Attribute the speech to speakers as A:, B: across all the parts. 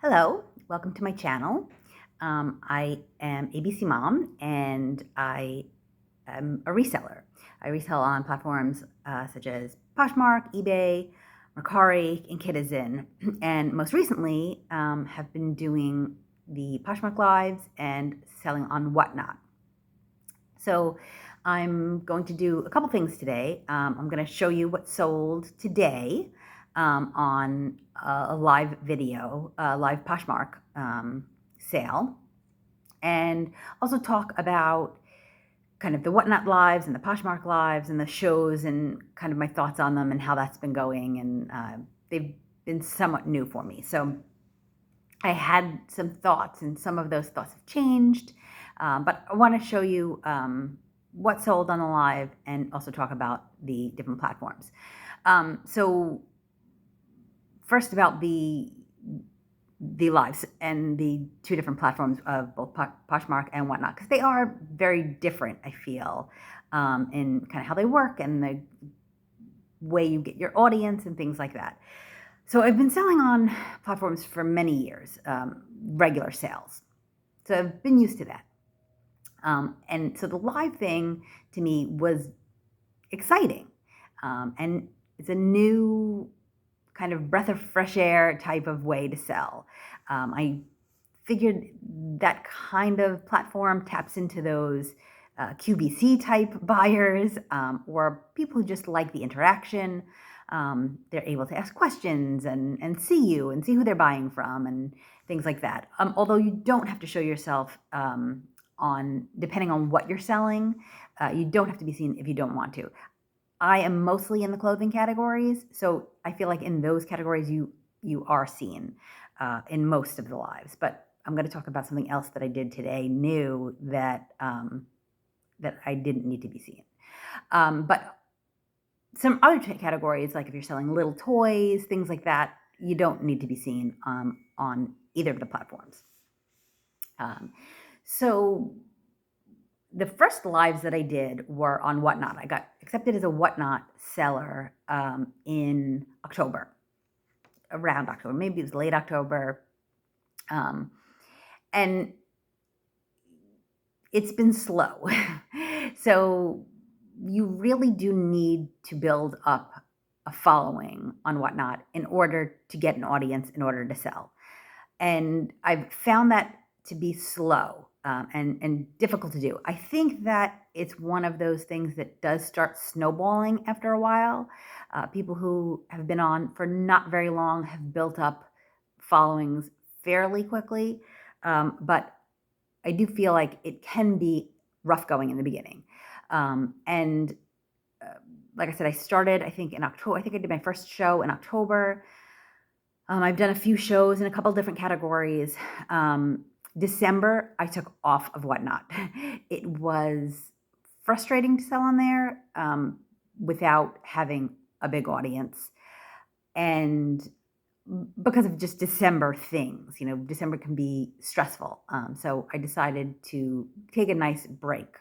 A: Hello, welcome to my channel. I am ABC Mom and I am a reseller. I resell on platforms such as Poshmark, eBay, Mercari, and Kidizen. And most recently, have been doing the Poshmark Lives and selling on Whatnot. So I'm going to do a couple things today. I'm going to show you what sold today on a live video, live Poshmark sale, and also talk about kind of the Whatnot lives and the Poshmark lives and the shows and kind of my thoughts on them and how that's been going. And they've been somewhat new for me. So I had some thoughts, and some of those thoughts have changed. But I want to show you what sold on the live and also talk about the different platforms. So first about the lives and the two different platforms of both Poshmark and Whatnot, because they are very different, I feel, in kind of how they work and the way you get your audience and things like that. So I've been selling on platforms for many years, regular sales. So I've been used to that. And so the live thing to me was exciting. And it's a new kind of breath of fresh air type of way to sell. I figured that kind of platform taps into those QVC type buyers or people who just like the interaction. They're able to ask questions and see you and see who they're buying from and things like that. Although you don't have to show yourself depending on what you're selling, you don't have to be seen if you don't want to. I am mostly in the clothing categories, so I feel like in those categories you are seen in most of the lives. But I'm going to talk about something else that I did today, new, that that I didn't need to be seen. But some other categories, like if you're selling little toys, things like that, you don't need to be seen on either of the platforms. So the first lives that I did were on Whatnot. I got accepted as a Whatnot seller in October, around October. Maybe it was late October. And it's been slow. So you really do need to build up a following on Whatnot in order to get an audience, in order to sell. And I've found that to be slow and difficult to do. I think that it's one of those things that does start snowballing after a while. People who have been on for not very long have built up followings fairly quickly. But I do feel like it can be rough going in the beginning. And like I said, I started, I think, in October. I think I did my first show in October. I've done a few shows in a couple different categories. December, I took off of Whatnot. It was frustrating to sell on there without having a big audience. And because of just December things, December can be stressful. So I decided to take a nice break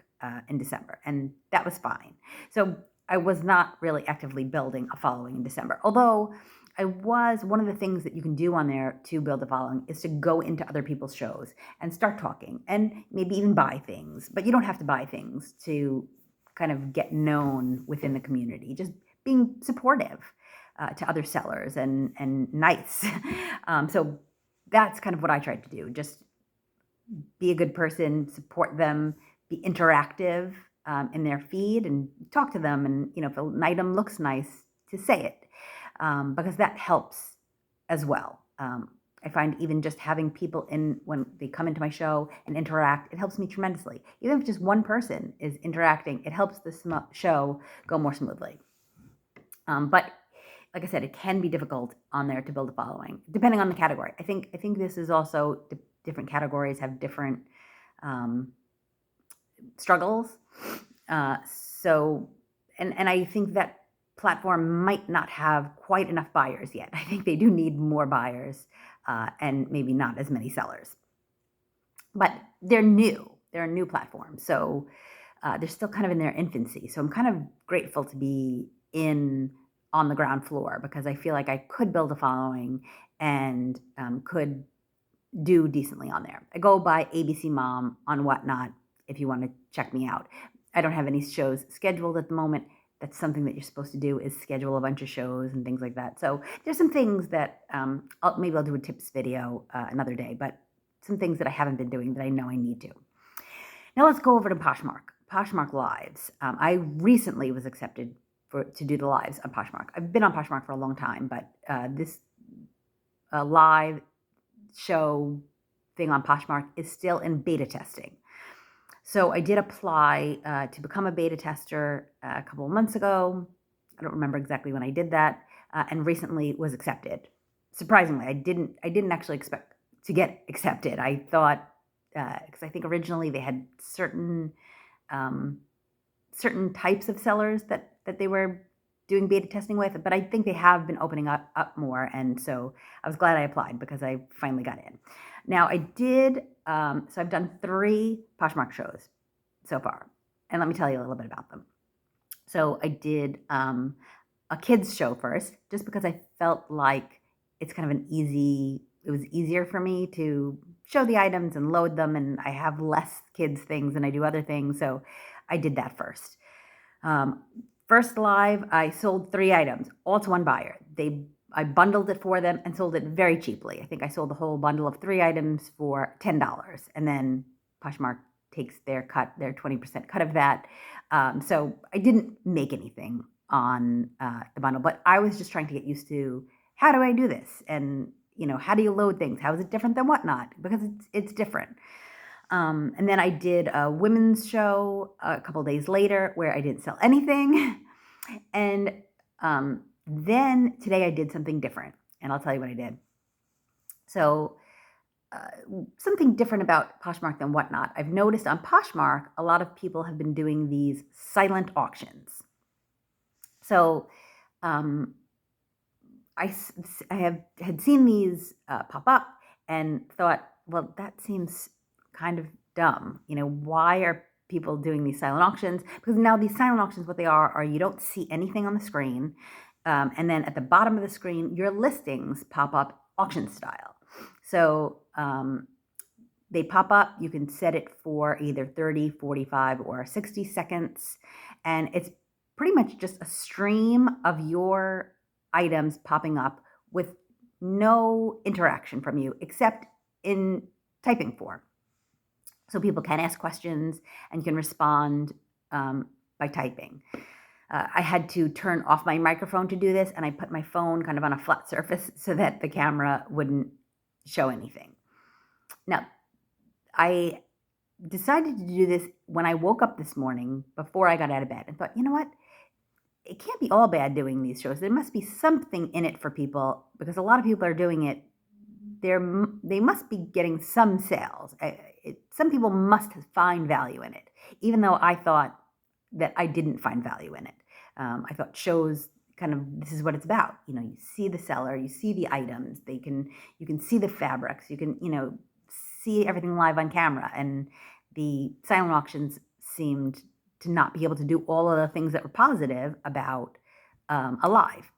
A: in December, and that was fine. So I was not really actively building a following in December, although one of the things that you can do on there to build a following is to go into other people's shows and start talking and maybe even buy things, but you don't have to buy things to kind of get known within the community. Just being supportive to other sellers and nice. So that's kind of what I tried to do. Just be a good person, support them, be interactive in their feed and talk to them. And, if an item looks nice, to say it. Because that helps as well. I find even just having people in when they come into my show and interact, it helps me tremendously. Even if just one person is interacting, it helps the show go more smoothly. But like I said, it can be difficult on there to build a following, depending on the category. I think this is also different categories have different struggles. So I think that platform might not have quite enough buyers yet. I think they do need more buyers and maybe not as many sellers. But they're new. They're a new platform. So they're still kind of in their infancy. So I'm kind of grateful to be on the ground floor because I feel like I could build a following and could do decently on there. I go by ABC Mom on Whatnot if you want to check me out. I don't have any shows scheduled at the moment. That's something that you're supposed to do, is schedule a bunch of shows and things like that. So there's some things that maybe I'll do a tips video another day, but some things that I haven't been doing that I know I need to. Now let's go over to Poshmark Lives. I recently was accepted to do the lives on Poshmark. I've been on Poshmark for a long time, but this live show thing on Poshmark is still in beta testing. So I did apply to become a beta tester a couple of months ago. I don't remember exactly when I did that, and recently was accepted. Surprisingly, I didn't actually expect to get accepted. I thought, because I think originally they had certain types of sellers that they were doing beta testing with, but I think they have been opening up more, and so I was glad I applied because I finally got in. Now I did, so I've done 3 Poshmark shows so far, and let me tell you a little bit about them. So I did a kids show first, just because I felt like it's kind of it was easier for me to show the items and load them, and I have less kids things than I do other things, so I did that first. First live, I sold 3 items, all to one buyer. I bundled it for them and sold it very cheaply. I think I sold the whole bundle of 3 items for $10, and then Poshmark takes their 20% cut of that. So I didn't make anything on the bundle, but I was just trying to get used to, how do I do this? And, how do you load things? How is it different than Whatnot? Because it's different. And then I did a women's show a couple days later where I didn't sell anything. And then today I did something different, and I'll tell you what I did. So something different about Poshmark than Whatnot. I've noticed on Poshmark, a lot of people have been doing these silent auctions. So I had seen these pop up and thought, well, that seems kind of dumb. Why are people doing these silent auctions? Because now these silent auctions, what they are you don't see anything on the screen. And then at the bottom of the screen, your listings pop up auction style. So they pop up. You can set it for either 30, 45, or 60 seconds. And it's pretty much just a stream of your items popping up with no interaction from you except in typing form. So people can ask questions and you can respond by typing. I had to turn off my microphone to do this, and I put my phone kind of on a flat surface so that the camera wouldn't show anything. Now, I decided to do this when I woke up this morning before I got out of bed and thought, you know what? It can't be all bad doing these shows. There must be something in it for people, because a lot of people are doing it. They must be getting some sales. Some people must find value in it, even though I thought that I didn't find value in it. I thought shows kind of, this is what it's about. You see the seller, you see the items, you can see the fabrics, you can, see everything live on camera. And the silent auctions seemed to not be able to do all of the things that were positive about a live.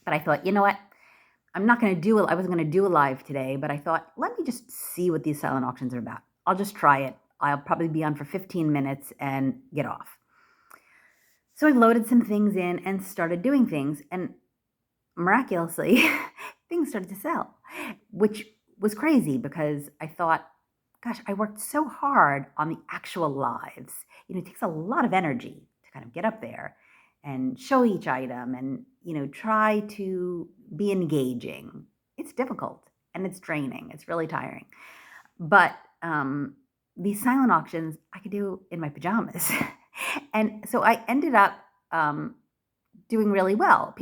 A: But I thought, you know what? I wasn't going to do a live today, but I thought, let me just see what these silent auctions are about. I'll just try it. I'll probably be on for 15 minutes and get off. So I loaded some things in and started doing things, and miraculously, things started to sell, which was crazy because I thought, gosh, I worked so hard on the actual lives. It takes a lot of energy to kind of get up there and show each item and, try to be engaging. It's difficult and it's draining. It's really tiring. But these silent auctions I could do in my pajamas. And so I ended up doing really well.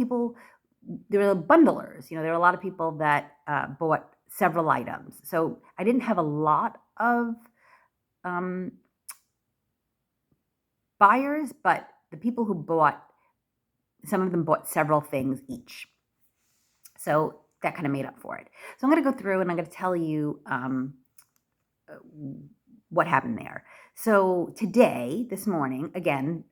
A: There were bundlers. There were a lot of people that bought several items. So I didn't have a lot of buyers, but the people who bought, some of them bought several things each. So that kind of made up for it. So I'm going to go through and I'm going to tell you what happened there. So today, this morning, again,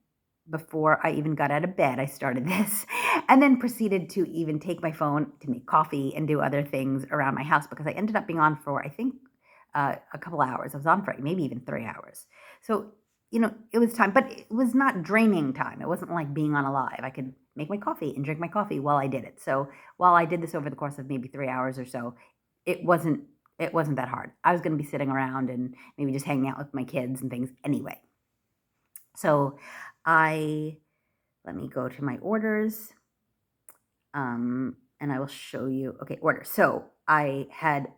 A: before I even got out of bed, I started this and then proceeded to even take my phone to make coffee and do other things around my house because I ended up being on for, I think, a couple hours. I was on for maybe even 3 hours. So, it was time, but it was not draining time. It wasn't like being on a live. I could make my coffee and drink my coffee while I did it. So while I did this over the course of maybe 3 hours or so, it wasn't that hard. I was going to be sitting around and maybe just hanging out with my kids and things anyway. So let me go to my orders, and I will show you, okay, orders. So I had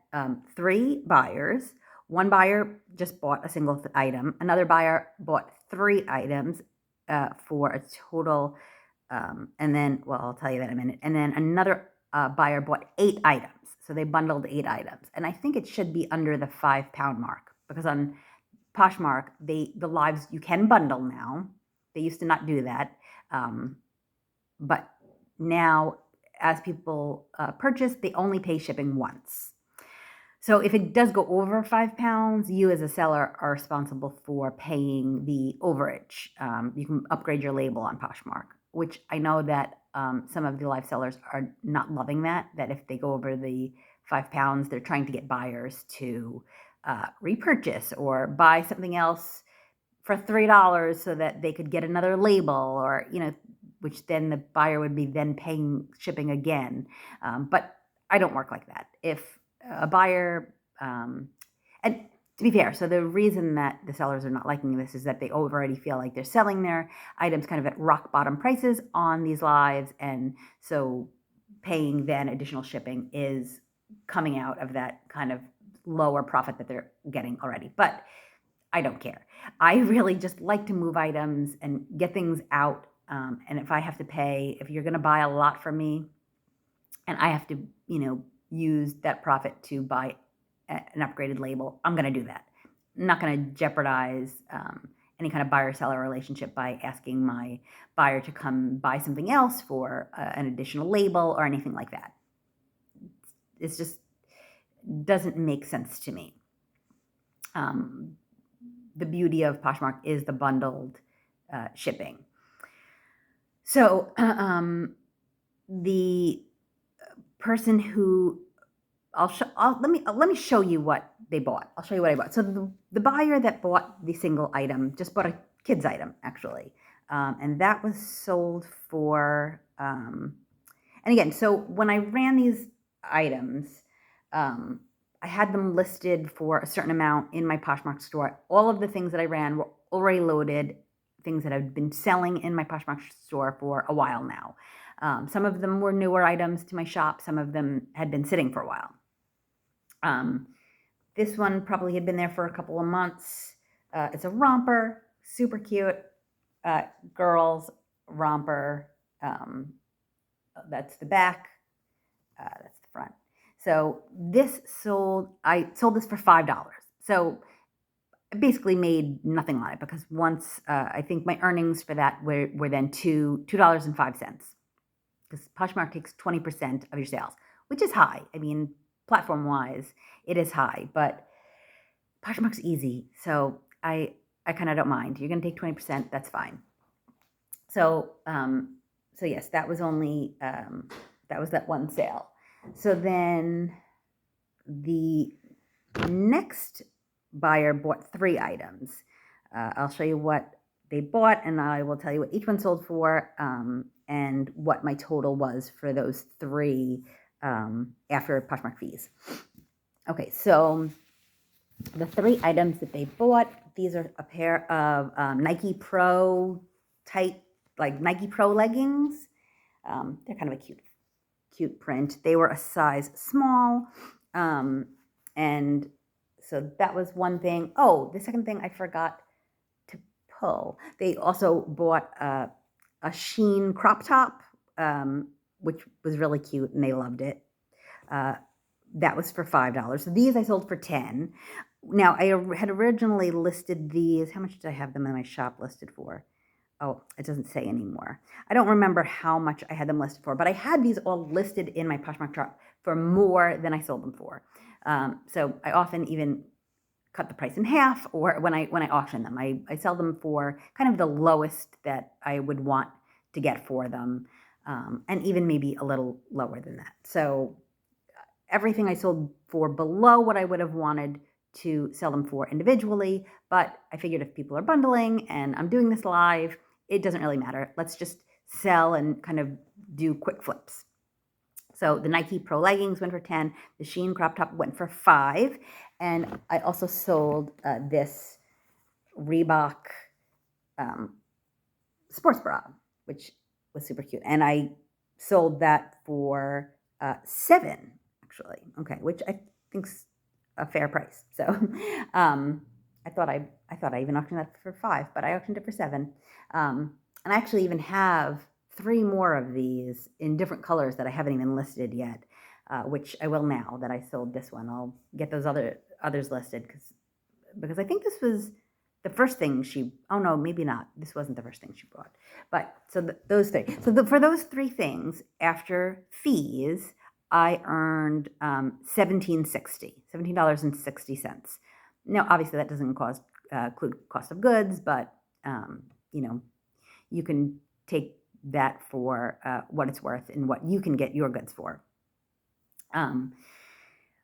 A: 3 buyers. One buyer just bought a single item. Another buyer bought 3 items for a total, and then, well, I'll tell you that in a minute. And then another buyer bought 8 items. So they bundled 8 items. And I think it should be under the 5-pound mark because on Poshmark, the lives you can bundle now. They used to not do that. But now, as people purchase, they only pay shipping once. So if it does go over 5 pounds, you as a seller are responsible for paying the overage. You can upgrade your label on Poshmark, which I know that some of the live sellers are not loving that if they go over the 5 pounds, they're trying to get buyers to repurchase or buy something else for $3 so that they could get another label or, which then the buyer would be then paying shipping again. But I don't work like that. If a buyer, and to be fair, so the reason that the sellers are not liking this is that they already feel like they're selling their items kind of at rock bottom prices on these lives. And so paying then additional shipping is coming out of that kind of lower profit that they're getting already. But I don't care. I really just like to move items and get things out. And if I have to pay, if you're going to buy a lot from me and I have to, use that profit to buy an upgraded label, I'm going to do that. I'm not going to jeopardize any kind of buyer-seller relationship by asking my buyer to come buy something else for an additional label or anything like that. It just doesn't make sense to me. The beauty of Poshmark is the bundled shipping. So the person who let me show you what they bought. I'll show you what I bought. So the buyer that bought the single item just bought a kid's item actually, and that was sold for. And again, so when I ran these items, I had them listed for a certain amount in my Poshmark store. All of the things that I ran were already loaded, things that I've been selling in my Poshmark store for a while now. Some of them were newer items to my shop. Some of them had been sitting for a while. This one probably had been there for a couple of months. It's a romper, super cute, girls romper. That's the back. That's the front. So I sold this for $5. So I basically made nothing on it because once, I think my earnings for that were then $2.05. Because Poshmark takes 20% of your sales, which is high. I mean, platform-wise, it is high, but Poshmark's easy, so I kind of don't mind. You're going to take 20%, that's fine. So yes, that was only that was that one sale. So then the next buyer bought 3 items. I'll show you what they bought, and I will tell you what each one sold for, and what my total was for those 3 after Poshmark fees. Okay, so the 3 items that they bought, these are a pair of Nike Pro tight, like Nike Pro leggings. They're kind of a cute print. They were a size small, and so that was one thing. Oh, the second thing I forgot to pull. They also bought a sheen crop top, which was really cute, and they loved it. That was for $5. So these I sold for $10. Now, I had originally listed these. How much did I have them in my shop listed for? Oh, it doesn't say anymore. I don't remember how much I had them listed for, but I had these all listed in my Poshmark shop for more than I sold them for. So I often even cut the price in half, or when I auction them, I sell them for kind of the lowest that I would want to get for them, and even maybe a little lower than that. So everything I sold for below what I would have wanted to sell them for individually, but I figured if people are bundling and I'm doing this live, it doesn't really matter. Let's just sell and kind of do quick flips. So the Nike Pro leggings went for 10, the Shein crop top went for 5, and I also sold this Reebok sports bra, which was super cute, and I sold that for 7, actually. Okay, which I think's a fair price. So I thought I even auctioned that for 5, but I auctioned it for 7. And I actually even have 3 more of these in different colors that I haven't even listed yet, which I will now that I sold this one. I'll get those others listed because I think this was the first thing she, oh no, maybe not. This wasn't the first thing she bought. But so those 3. So for those 3 things, after fees, I earned $17.60. Now, obviously, that doesn't include cost of goods, but you can take that for what it's worth and what you can get your goods for. All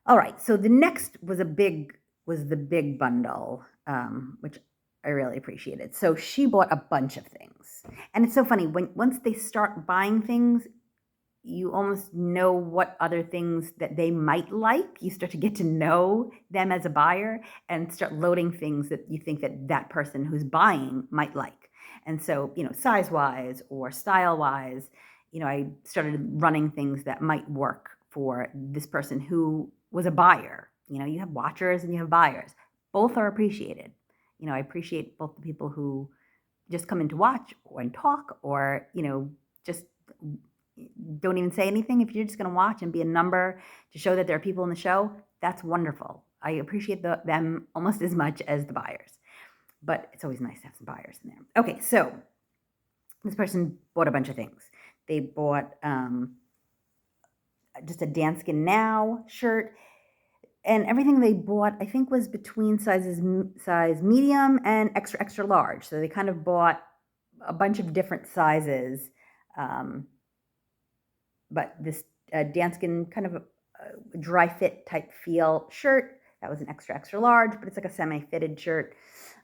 A: right, so the next was the big bundle, which I really appreciated. So she bought a bunch of things, and it's so funny once they start buying things, you almost know what other things that they might like. You start to get to know them as a buyer and start loading things that you think that person who's buying might like. And so, size-wise or style-wise, I started running things that might work for this person who was a buyer. You have watchers and you have buyers. Both are appreciated. I appreciate both the people who just come in to watch and talk, or, just don't even say anything. If you're just going to watch and be a number to show that there are people in the show, that's wonderful. I appreciate them almost as much as the buyers, but it's always nice to have some buyers in there. Okay, so this person bought a bunch of things. They bought just a Danskin Now shirt, and everything they bought, I think, was between size medium and extra, extra large. So they kind of bought a bunch of different sizes. But this Danskin kind of a dry fit type feel shirt, that was an extra, extra large, but it's like a semi-fitted shirt.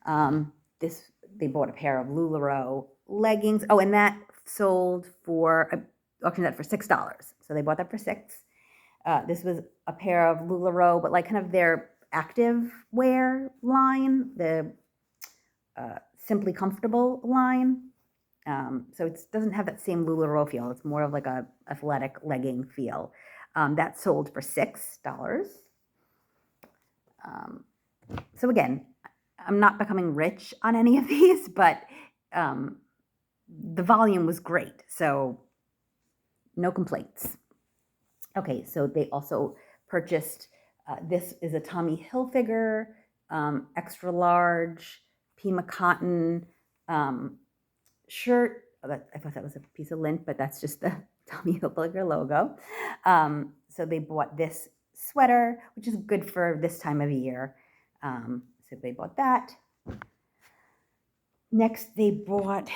A: They bought a pair of LuLaRoe leggings. Oh, and that sold for, I auctioned that for $6. So they bought that for $6. This was a pair of LuLaRoe, but like kind of their active wear line, the Simply Comfortable line. So it doesn't have that same LuLaRoe feel. It's more of like a athletic legging feel. That sold for $6. So again, I'm not becoming rich on any of these, but the volume was great. So no complaints. Okay, so they also purchased, this is a Tommy Hilfiger extra large Pima cotton shirt. I thought that was a piece of lint, but that's just the Tommy Hilfiger logo. So they bought this sweater, which is good for this time of year. So they bought that. Next, they bought,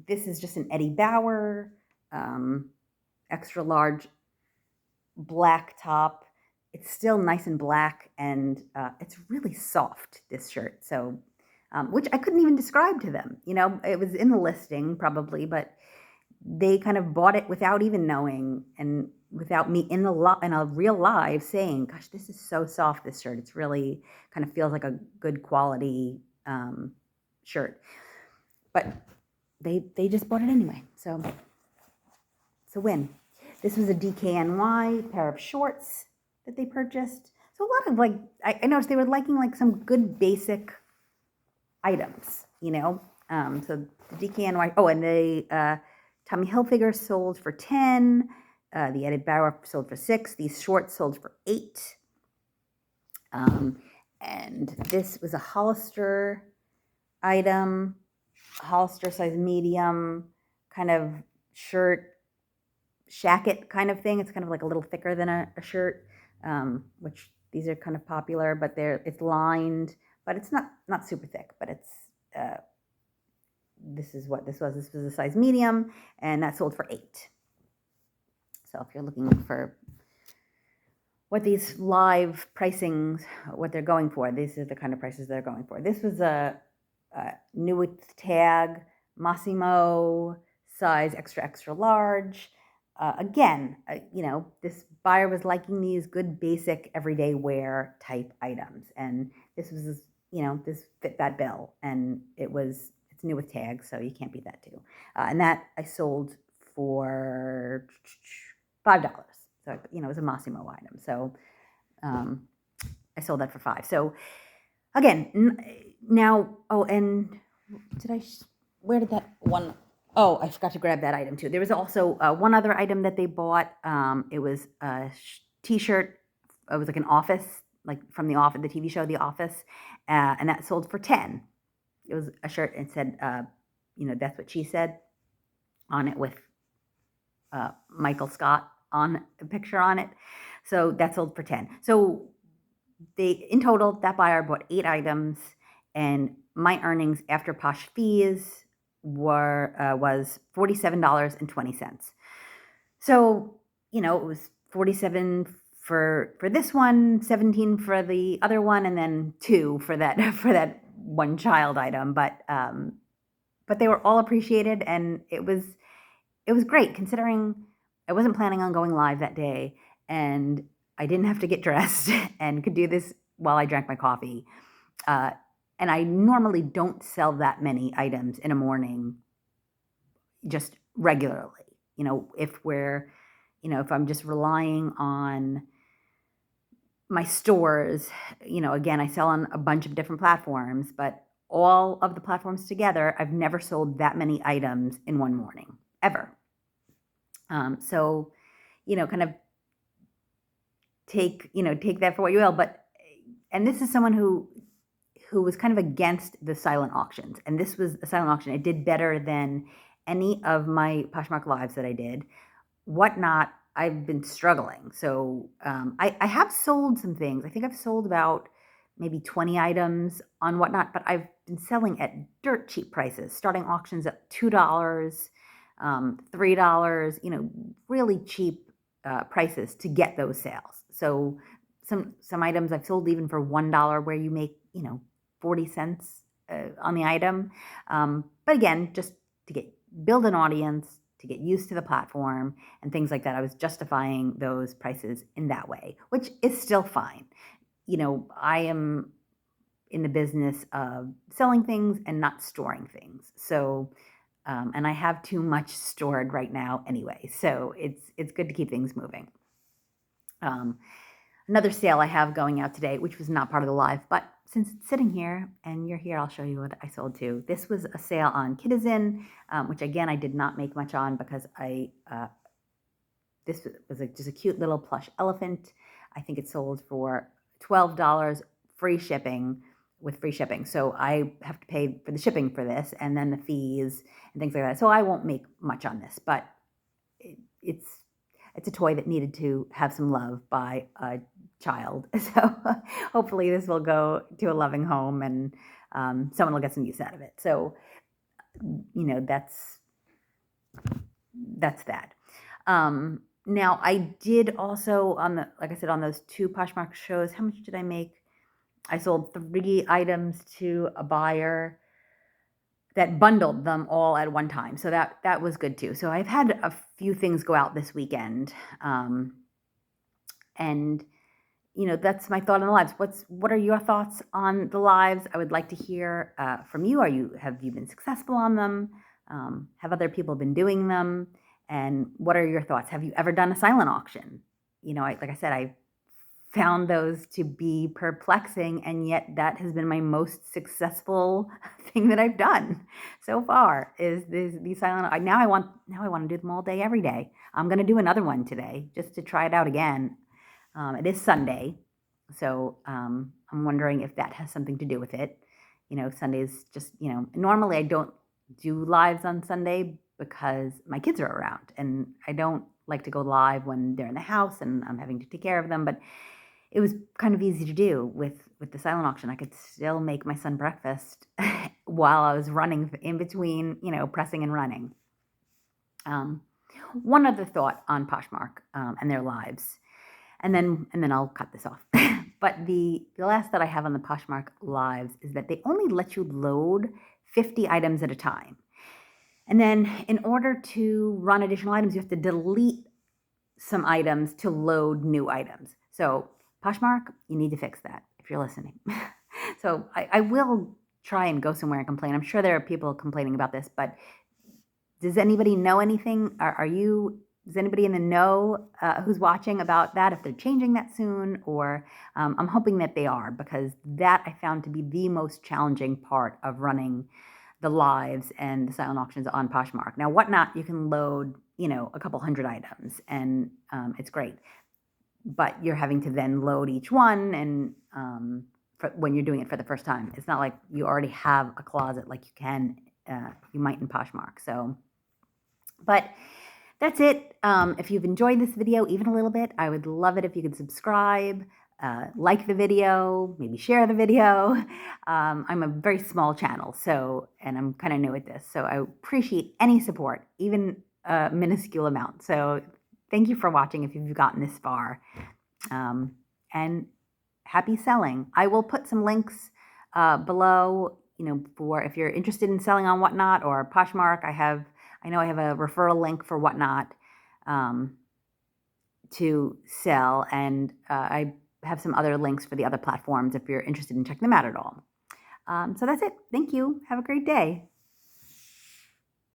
A: this is just an Eddie Bauer extra large black top. It's still nice and black, and it's really soft, this shirt. So, which I couldn't even describe to them. It was in the listing probably, but they kind of bought it without even knowing, and without me in a real live saying, gosh, this is so soft, this shirt. It's really kind of feels like a good quality shirt. But they just bought it anyway. So it's a win. This was a DKNY pair of shorts that they purchased. So a lot of I noticed they were liking some good basic items, So the DKNY, and the Tommy Hilfiger sold for 10. The Eddie Bauer sold for 6. These shorts sold for 8. And this was a Hollister item, Hollister size medium, kind of shirt, shacket kind of thing. It's kind of like a little thicker than a shirt, which These are kind of popular, but it's lined, but it's not super thick, but it's, this is what this was. This was a size medium, and that sold for $8. So if you're looking for what these live pricings, what they're going for, these are the kind of prices they're going for. This was a new with tag, Massimo, size extra, extra large. Again, this buyer was liking these good, basic, everyday wear type items. And this was, this fit that bill. And it's new with tags, so you can't beat that too. And that I sold for $5. So, it was a Massimo item. So I sold that for $5. So again, now, and where did that one, I forgot to grab that item too. There was also one other item that they bought. It was a t-shirt. It was like an Office, like from The Office, the TV show The Office, and that sold for $10. It was a shirt and said, that's what she said on it with Michael Scott on a picture on it. So that sold for $10. So in total, that buyer bought 8 items, and my earnings after Posh fees was $47.20. So, it was 47 for this one, 17 for the other one, and then 2 for that one child item. But they were all appreciated, and it was great considering I wasn't planning on going live that day, and I didn't have to get dressed and could do this while I drank my coffee. And I normally don't sell that many items in a morning just regularly. If I'm just relying on my stores, again, I sell on a bunch of different platforms, but all of the platforms together, I've never sold that many items in one morning, ever. So, kind of take that for what you will. And this is someone who was kind of against the silent auctions. And this was a silent auction. It did better than any of my Poshmark lives that I did. Whatnot, I've been struggling. So I have sold some things. I think I've sold about maybe 20 items on Whatnot, but I've been selling at dirt cheap prices, starting auctions at $2, $3, really cheap prices to get those sales. So some items I've sold even for $1, where you make 40 cents on the item. But again, just to build an audience, to get used to the platform and things like that, I was justifying those prices in that way, which is still fine. I am in the business of selling things and not storing things. So, and I have too much stored right now anyway. So it's good to keep things moving. Another sale I have going out today, which was not part of the live, but since it's sitting here and you're here, I'll show you what I sold too. This was a sale on Kidizen, which again, I did not make much on because this was just a cute little plush elephant. I think it sold for $12, free shipping, with free shipping. So I have to pay for the shipping for this and then the fees and things like that. So I won't make much on this, but it's a toy that needed to have some love by a child. So hopefully this will go to a loving home and someone will get some use out of it. So, that's that. Now I did also like I said, on those 2 Poshmark shows, how much did I make? I sold 3 items to a buyer that bundled them all at one time. So that was good too. So I've had a few things go out this weekend. And that's my thought on the lives. What are your thoughts on the lives? I would like to hear from you. Have you been successful on them? Have other people been doing them? And what are your thoughts? Have you ever done a silent auction? Like I said, I found those to be perplexing, and yet that has been my most successful thing that I've done so far is these silent. Now I want to do them all day, every day. I'm going to do another one today just to try it out again. It is Sunday, so I'm wondering if that has something to do with it. Sundays just, normally I don't do lives on Sunday because my kids are around, and I don't like to go live when they're in the house and I'm having to take care of them. But it was kind of easy to do with the silent auction. I could still make my son breakfast while I was running in between, pressing and running. One other thought on Poshmark and their lives, and then I'll cut this off. But the last that I have on the Poshmark lives is that they only let you load 50 items at a time. And then in order to run additional items, you have to delete some items to load new items. So Poshmark, you need to fix that if you're listening. So I will try and go somewhere and complain. I'm sure there are people complaining about this, but does anybody know anything? Is anybody in the know who's watching about that, if they're changing that soon? Or I'm hoping that they are, because that I found to be the most challenging part of running the lives and the silent auctions on Poshmark. Now, Whatnot, you can load, a couple hundred items, and it's great. But you're having to then load each one, and when you're doing it for the first time, it's not like you already have a closet like you might in Poshmark. So, but that's it. If you've enjoyed this video even a little bit, I would love it if you could subscribe, like the video, maybe share the video. I'm a very small channel, and I'm kind of new at this, so I appreciate any support, even a minuscule amount. So thank you for watching if you've gotten this far, and happy selling. I will put some links below, for if you're interested in selling on Whatnot or Poshmark. I know I have a referral link for Whatnot to sell, and I have some other links for the other platforms if you're interested in checking them out at all. So that's it. Thank you. Have a great day.